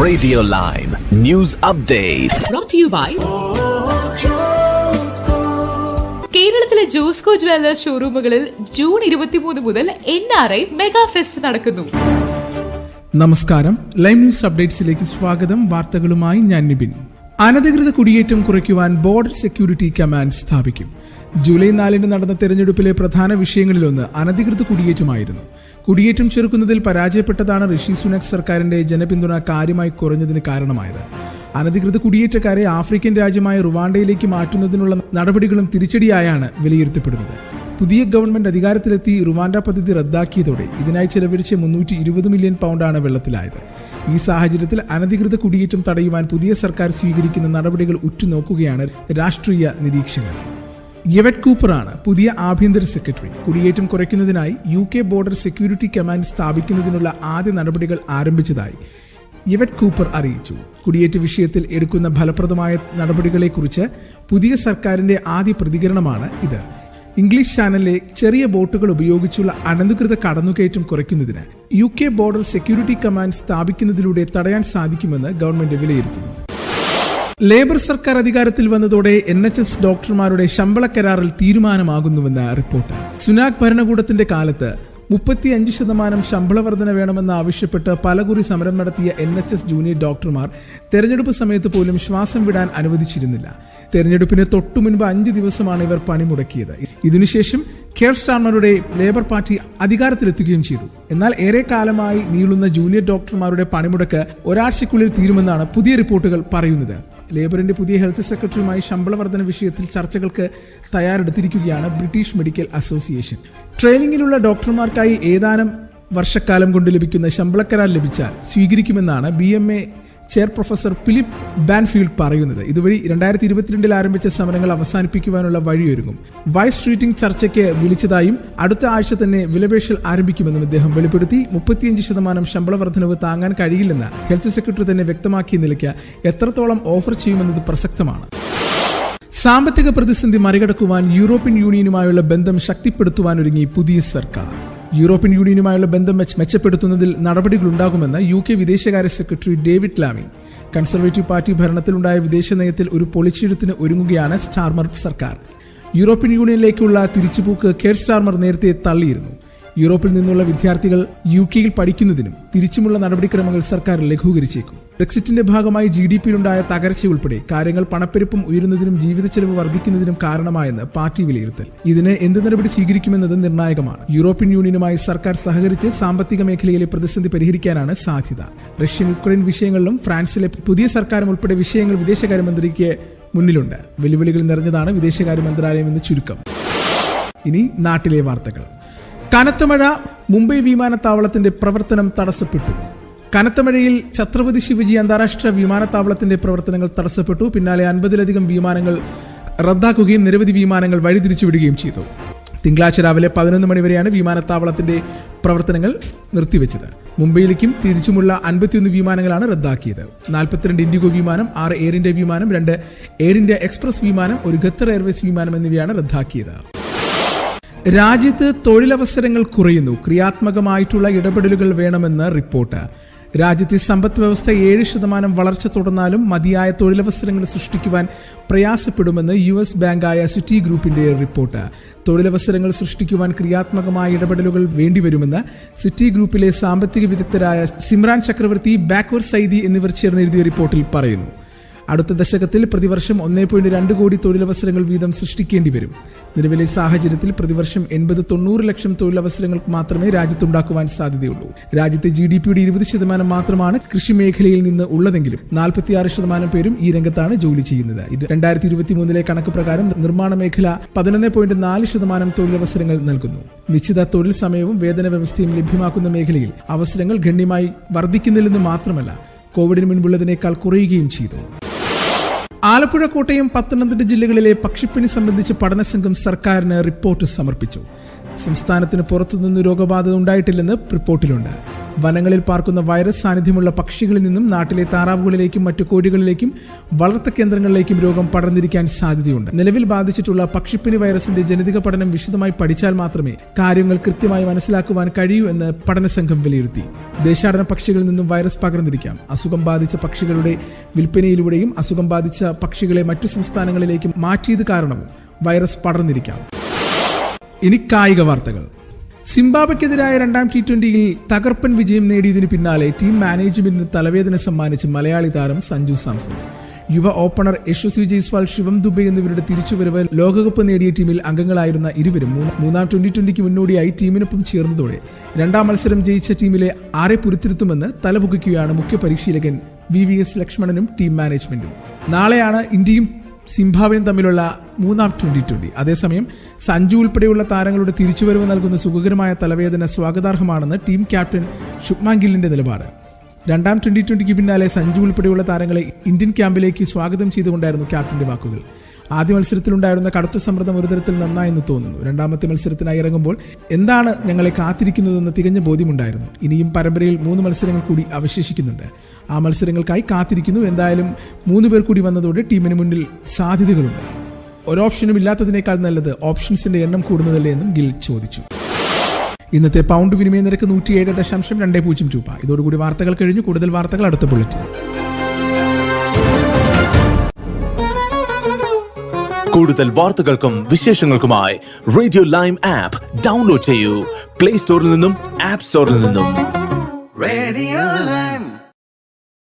Radio Lime News Update. Brought to you by കേരളത്തിലെ Josco Jewellers ഷോറൂമുകളിൽ June 23 മുതൽ NRI mega fest നടക്കുന്നു. നമസ്കാരം, lime news അപ്ഡേറ്റ്സിലേക്ക് സ്വാഗതം. വാർത്തകളുമായി ഞാൻ നിബിൻ. അനധികൃത കുടിയേറ്റം കുറയ്ക്കുവാൻ ബോർഡർ സെക്യൂരിറ്റി കമാൻഡ് സ്ഥാപിക്കും. ജൂലൈ 4 നടന്ന തെരഞ്ഞെടുപ്പിലെ പ്രധാന വിഷയങ്ങളിലൊന്ന് അനധികൃത കുടിയേറ്റമായിരുന്നു. കുടിയേറ്റം ചെറുക്കുന്നതിൽ പരാജയപ്പെട്ടതാണ് ഋഷി സുനക് സർക്കാരിന്റെ ജനപിന്തുണ കാര്യമായി കുറഞ്ഞതിന് കാരണമായത്. അനധികൃത കുടിയേറ്റക്കാരെ ആഫ്രിക്കൻ രാജ്യമായ റുവാണ്ടയിലേക്ക് മാറ്റുന്നതിനുള്ള നടപടികളും തിരിച്ചടിയായാണ് വിലയിരുത്തപ്പെടുന്നത്. പുതിയ ഗവൺമെന്റ് അധികാരത്തിലെത്തി റുവാണ്ട പദ്ധതി റദ്ദാക്കിയതോടെ ഇതിനായി ചെലവഴിച്ച് 320 മില്യൺ പൗണ്ടാണ് വെള്ളത്തിലായത്. ഈ സാഹചര്യത്തിൽ അനധികൃത കുടിയേറ്റം തടയുവാൻ പുതിയ സർക്കാർ സ്വീകരിക്കുന്ന നടപടികൾ ഉറ്റുനോക്കുകയാണ് രാഷ്ട്രീയ നിരീക്ഷകർ. യെവറ്റ് കൂപ്പറാണ് പുതിയ ആഭ്യന്തര സെക്രട്ടറി. കുടിയേറ്റം കുറയ്ക്കുന്നതിനായി UK ബോർഡർ സെക്യൂരിറ്റി കമാൻഡ് സ്ഥാപിക്കുന്നതിനുള്ള ആദ്യ നടപടികൾ ആരംഭിച്ചതായി യെവറ്റ് കൂപ്പർ അറിയിച്ചു. കുടിയേറ്റ വിഷയത്തിൽ എടുക്കുന്ന ഫലപ്രദമായ നടപടികളെക്കുറിച്ച് പുതിയ സർക്കാരിന്റെ ആദ്യ പ്രതികരണമാണ് ഇത്. ഇംഗ്ലീഷ് ചാനലിലെ ചെറിയ ബോട്ടുകൾ ഉപയോഗിച്ചുള്ള അനധികൃത കടന്നുകയറ്റം കുറയ്ക്കുന്നതിന് UK ബോർഡർ സെക്യൂരിറ്റി കമാൻഡ് സ്ഥാപിക്കുന്നതിലൂടെ തടയാൻ സാധിക്കുമെന്ന് ഗവൺമെന്റ് വിലയിരുത്തുന്നു. ലേബർ സർക്കാർ അധികാരത്തിൽ വന്നതോടെ NHS ഡോക്ടർമാരുടെ ശമ്പള കരാറിൽ തീരുമാനമാകുന്നുവെന്ന് റിപ്പോർട്ട്. സുനാക് ഭരണകൂടത്തിന്റെ കാലത്ത് 35% ശമ്പള വർധന വേണമെന്ന് ആവശ്യപ്പെട്ട് പലകുറി സമരം നടത്തിയ NHS ജൂനിയർ ഡോക്ടർമാർ തെരഞ്ഞെടുപ്പ് സമയത്ത് പോലും ശ്വാസം വിടാൻ അനുവദിച്ചിരുന്നില്ല. തെരഞ്ഞെടുപ്പിന് തൊട്ടുമുൻപ് 5 ദിവസമാണ് ഇവർ പണിമുടക്കിയത്. ഇതിനുശേഷം കെയർ സ്റ്റാർമറുടെ ലേബർ പാർട്ടി അധികാരത്തിലെത്തുകയും ചെയ്തു. എന്നാൽ ഏറെ കാലമായി നീളുന്ന ജൂനിയർ ഡോക്ടർമാരുടെ പണിമുടക്ക് ഒരാഴ്ചയ്ക്കുള്ളിൽ തീരുമെന്നാണ് പുതിയ റിപ്പോർട്ടുകൾ പറയുന്നത്. ലേബറിന്റെ പുതിയ ഹെൽത്ത് സെക്രട്ടറിയുമായി ശമ്പള വർധന വിഷയത്തിൽ ചർച്ചകൾക്ക് തയ്യാറെടുത്തിരിക്കുകയാണ് ബ്രിട്ടീഷ് മെഡിക്കൽ അസോസിയേഷൻ. ട്രെയിനിങ്ങിലുള്ള ഡോക്ടർമാർക്കായി ഏതാനും വർഷക്കാലം കൊണ്ട് ലഭിക്കുന്ന ശമ്പള കരാർ ലഭിച്ചാൽ സ്വീകരിക്കുമെന്നാണ് BMA ചെയർ പ്രൊഫസർ ഫിലിപ്പ് ബാൻഫീൽഡ് പറയുന്നത്. ഇതുവഴി 2022 ആരംഭിച്ച സമരങ്ങൾ അവസാനിപ്പിക്കുവാനുള്ള വഴിയൊരുങ്ങും. വൈസ് സ്ട്രീറ്റിംഗ് ചർച്ചയ്ക്ക് വിളിച്ചതായും അടുത്ത ആഴ്ച തന്നെ വിലപേശൽ ആരംഭിക്കുമെന്നും അദ്ദേഹം വെളിപ്പെടുത്തി. 35% ശമ്പള വർധനവ് താങ്ങാൻ കഴിയില്ലെന്ന് ഹെൽത്ത് സെക്രട്ടറി തന്നെ വ്യക്തമാക്കിയ നിലയ്ക്ക് എത്രത്തോളം ഓഫർ ചെയ്യുമെന്നത് പ്രസക്തമാണ്. സാമ്പത്തിക പ്രതിസന്ധി മറികടക്കുവാൻ യൂറോപ്യൻ യൂണിയനുമായുള്ള ബന്ധം ശക്തിപ്പെടുത്തുവാനൊരുങ്ങി പുതിയ സർക്കാർ. യൂറോപ്യൻ യൂണിയനുമായുള്ള ബന്ധം മെച്ചപ്പെടുത്തുന്നതിൽ നടപടികളുണ്ടാകുമെന്ന് UK വിദേശകാര്യ secretary David Lammy. Conservative Party ഭരണത്തിലുണ്ടായ വിദേശ നയത്തിൽ ഒരു പൊളിച്ചെഴുത്തിന് ഒരുങ്ങുകയാണ് സ്റ്റാർമർ സർക്കാർ. യൂറോപ്യൻ യൂണിയനിലേക്കുള്ള തിരിച്ചുപോക്ക് കെയർ സ്റ്റാർമർ നേരത്തെ തള്ളിയിരുന്നു. യൂറോപ്പിൽ നിന്നുള്ള വിദ്യാർത്ഥികൾ UKയിൽ പഠിക്കുന്നതിനും തിരിച്ചുമുള്ള നടപടിക്രമങ്ങൾ സർക്കാർ ലഘൂകരിച്ചേക്കും. ബ്രെക്സിറ്റിന്റെ ഭാഗമായി GDPയിലുണ്ടായ തകർച്ചയുൾപ്പെടെ കാര്യങ്ങൾ പണപ്പെരുപ്പം ഉയരുന്നതിനും ജീവിത ചെലവ് വർദ്ധിക്കുന്നതിനും കാരണമായെന്ന് പാർട്ടി വിലയിരുത്തൽ. ഇതിന് എന്ത് നടപടി സ്വീകരിക്കുമെന്നത് നിർണായകമാണ്. യൂറോപ്യൻ യൂണിയനുമായി സർക്കാർ സഹകരിച്ച് സാമ്പത്തിക മേഖലയിലെ പ്രതിസന്ധി പരിഹരിക്കാനാണ് സാധ്യത. റഷ്യൻ യുക്രൈൻ വിഷയങ്ങളിലും ഫ്രാൻസിലെ പുതിയ സർക്കാരും ഉൾപ്പെടെ വിഷയങ്ങൾ വിദേശകാര്യമന്ത്രിക്ക് മുന്നിലുണ്ട്. വെല്ലുവിളികൾ നിറഞ്ഞതാണ് വിദേശകാര്യ മന്ത്രാലയം എന്ന് ചുരുക്കം. ഇനി നാട്ടിലെ വാർത്തകൾ. കനത്ത മഴ, മുംബൈ വിമാനത്താവളത്തിന്റെ പ്രവർത്തനം തടസ്സപ്പെട്ടു. കനത്ത മഴയിൽ ഛത്രപതി ശിവജി അന്താരാഷ്ട്ര വിമാനത്താവളത്തിന്റെ പ്രവർത്തനങ്ങൾ തടസ്സപ്പെട്ടു. പിന്നാലെ 50-ലധികം വിമാനങ്ങൾ റദ്ദാക്കുകയും നിരവധി വിമാനങ്ങൾ വഴിതിരിച്ചുവിടുകയും ചെയ്തു. തിങ്കളാഴ്ച രാവിലെ 11 മണി വരെയാണ് വിമാനത്താവളത്തിന്റെ പ്രവർത്തനങ്ങൾ നിർത്തിവെച്ചത്. മുംബൈയിലേക്കും തിരിച്ചുമുള്ള 51 വിമാനങ്ങളാണ് റദ്ദാക്കിയത്. 42 ഇൻഡിഗോ വിമാനം, 6 എയർ ഇന്ത്യ വിമാനം, 2 എയർ ഇന്ത്യ എക്സ്പ്രസ് വിമാനം, 1 ഖത്തർ എയർവേസ് വിമാനം എന്നിവയാണ് റദ്ദാക്കിയത്. രാജ്യത്ത് തൊഴിലവസരങ്ങൾ കുറയുന്നു. ക്രിയാത്മകമായിട്ടുള്ള ഇടപെടലുകൾ വേണമെന്ന് റിപ്പോർട്ട്. രാജ്യത്തെ സമ്പദ് വ്യവസ്ഥ 7% വളർച്ച തുടർന്നാലും മതിയായ തൊഴിലവസരങ്ങൾ സൃഷ്ടിക്കുവാൻ പ്രയാസപ്പെടുമെന്ന് US ബാങ്കായ സിറ്റി ഗ്രൂപ്പിന്റെ റിപ്പോർട്ട്. തൊഴിലവസരങ്ങൾ സൃഷ്ടിക്കുവാൻ ക്രിയാത്മകമായ ഇടപെടലുകൾ വേണ്ടിവരുമെന്ന് സിറ്റി ഗ്രൂപ്പിലെ സാമ്പത്തിക വിദഗ്ധരായ സിമ്രാൻ ചക്രവർത്തി, ബാക്വർ സൈദി എന്നിവർ ചേർന്ന് എഴുതിയ റിപ്പോർട്ടിൽ പറയുന്നു. അടുത്ത ദശകത്തിൽ പ്രതിവർഷം 1.2 കോടി തൊഴിലവസരങ്ങൾ വീതം സൃഷ്ടിക്കേണ്ടി വരും. നിലവിലെ സാഹചര്യത്തിൽ പ്രതിവർഷം 80-90 ലക്ഷം തൊഴിലവസരങ്ങൾ മാത്രമേ രാജ്യത്തുണ്ടാക്കുവാൻ സാധ്യതയുള്ളൂ. രാജ്യത്തെ GDPയുടെ 20% മാത്രമാണ് കൃഷി മേഖലയിൽ നിന്ന് ഉള്ളതെങ്കിലും 46% പേരും ഈ രംഗത്താണ് ജോലി ചെയ്യുന്നത്. ഇത് 2023 കണക്ക് പ്രകാരം നിർമ്മാണ മേഖല 11.4% തൊഴിലവസരങ്ങൾ നൽകുന്നു. നിശ്ചിത തൊഴിൽ സമയവും വേതന വ്യവസ്ഥയും ലഭ്യമാക്കുന്ന മേഖലയിൽ അവസരങ്ങൾ ഗണ്യമായി വർദ്ധിക്കുന്നില്ലെന്ന് മാത്രമല്ല, കോവിഡിന് മുൻപുള്ളതിനേക്കാൾ കുറയുകയും ചെയ്തു. ആലപ്പുഴ, കോട്ടയം, പത്തനംതിട്ട ജില്ലകളിലെ പക്ഷിപ്പനി സംബന്ധിച്ച് പഠനസംഘം സർക്കാരിന് റിപ്പോർട്ട് സമർപ്പിച്ചു. സംസ്ഥാനത്തിന് പുറത്തുനിന്ന് രോഗബാധ ഉണ്ടായിട്ടില്ലെന്ന് റിപ്പോർട്ടിലുണ്ട്. വനങ്ങളിൽ പാർക്കുന്ന വൈറസ് സാന്നിധ്യമുള്ള പക്ഷികളിൽ നിന്നും നാട്ടിലെ താറാവുകളിലേക്കും മറ്റു കോഴികളിലേക്കും വളർത്ത കേന്ദ്രങ്ങളിലേക്കും രോഗം പടർന്നിരിക്കാൻ സാധ്യതയുണ്ട്. നിലവിൽ ബാധിച്ചിട്ടുള്ള പക്ഷിപ്പനി വൈറസിന്റെ ജനിതക പഠനം വിശദമായി പഠിച്ചാൽ മാത്രമേ കാര്യങ്ങൾ കൃത്യമായി മനസ്സിലാക്കുവാൻ കഴിയൂ എന്ന് പഠനസംഘം വിലയിരുത്തി. ദേശാടന പക്ഷികളിൽ നിന്നും വൈറസ് പകർന്നിരിക്കാം. അസുഖം ബാധിച്ച പക്ഷികളുടെ വിൽപ്പനയിലൂടെയും അസുഖം ബാധിച്ച പക്ഷികളെ മറ്റു സംസ്ഥാനങ്ങളിലേക്ക് മാറ്റിയത് കാരണവും വൈറസ് പടർന്നിരിക്കാം. ഇനി കായിക വാർത്തകൾ. സിംബാബ്വെക്കെതിരായ രണ്ടാം T20യിൽ തകർപ്പൻ വിജയം നേടിയതിനു പിന്നാലെ ടീം മാനേജ്മെന്റിന് തലവേദന സമ്മാനിച്ച് മലയാളി താരം സഞ്ജു സാംസൺ. യുവ ഓപ്പണർ യശസ്വി ജയ്സ്വാൾ, ശിവം ദുബെ എന്നിവരുടെ തിരിച്ചുവരവ് ലോകകപ്പ് നേടിയ ടീമിൽ അംഗങ്ങളായിരുന്ന ഇരുവരും മൂന്നാം T20ക്ക് മുന്നോടിയായി ടീമിനൊപ്പം ചേർന്നതോടെ രണ്ടാം മത്സരം ജയിച്ച ടീമിലെ ആരെ പുറത്തിരുത്തുമെന്ന് തലപുകയ്ക്കുകയാണ് മുഖ്യ പരിശീലകൻ VVS ലക്ഷ്മണനും ടീം മാനേജ്മെന്റും. നാളെയാണ് ഇന്ത്യയും സിംബാബ്വേയും തമ്മിലുള്ള മൂന്നാം T20. അതേസമയം സഞ്ജു ഉൾപ്പെടെയുള്ള താരങ്ങളുടെ തിരിച്ചുവരവ് നൽകുന്ന സുഖകരമായ തലവേദന സ്വാഗതാർഹമാണെന്ന് ടീം ക്യാപ്റ്റൻ ശുഭ്മാൻ ഗില്ലിന്റെ നിലപാട്. രണ്ടാം T20ക്ക് പിന്നാലെ സഞ്ജു ഉൾപ്പെടെയുള്ള താരങ്ങളെ ഇന്ത്യൻ ക്യാമ്പിലേക്ക് സ്വാഗതം ചെയ്തുകൊണ്ടായിരുന്നു ക്യാപ്റ്റന്റെ വാക്കുകൾ. ആദ്യ മത്സരത്തിലുണ്ടായിരുന്ന കടുത്ത സമ്മർദ്ദം ഒരു തരത്തിൽ നന്നായെന്ന് തോന്നുന്നു. രണ്ടാമത്തെ മത്സരത്തിനായി ഇറങ്ങുമ്പോൾ എന്താണ് ഞങ്ങളെ കാത്തിരിക്കുന്നതെന്ന് തികഞ്ഞ ബോധ്യമുണ്ടായിരുന്നു. ഇനിയും പരമ്പരയിൽ 3 മത്സരങ്ങൾ കൂടി അവശേഷിക്കുന്നുണ്ട്. ആ മത്സരങ്ങൾക്കായി കാത്തിരിക്കുന്നു. എന്തായാലും 3 പേർ കൂടി വന്നതോടെ ടീമിന് മുന്നിൽ സാധ്യതകളുണ്ട്. ഒരു ഓപ്ഷനും ഇല്ലാത്തതിനേക്കാൾ നല്ലത് ഓപ്ഷൻസിന്റെ എണ്ണം കൂടുന്നതല്ലേ എന്നും ഗിൽ ചോദിച്ചു. ഇന്നത്തെ പൗണ്ട് വിനിമയ നിരക്ക് 107.20 രൂപ. ഇതോടുകൂടി വാർത്തകൾ കഴിഞ്ഞു. കൂടുതൽ വാർത്തകൾ അടുത്ത ബുള്ളറ്റിൻ. കൂടുതൽ വാർത്തകൾക്കും വിശേഷങ്ങൾക്കുമായി റേഡിയോ ലൈം ആപ്പ് ഡൗൺലോഡ് ചെയ്യൂ. പ്ലേ സ്റ്റോറിൽ നിന്നും ആപ്പ് സ്റ്റോറിൽ നിന്നും. Radio Lime.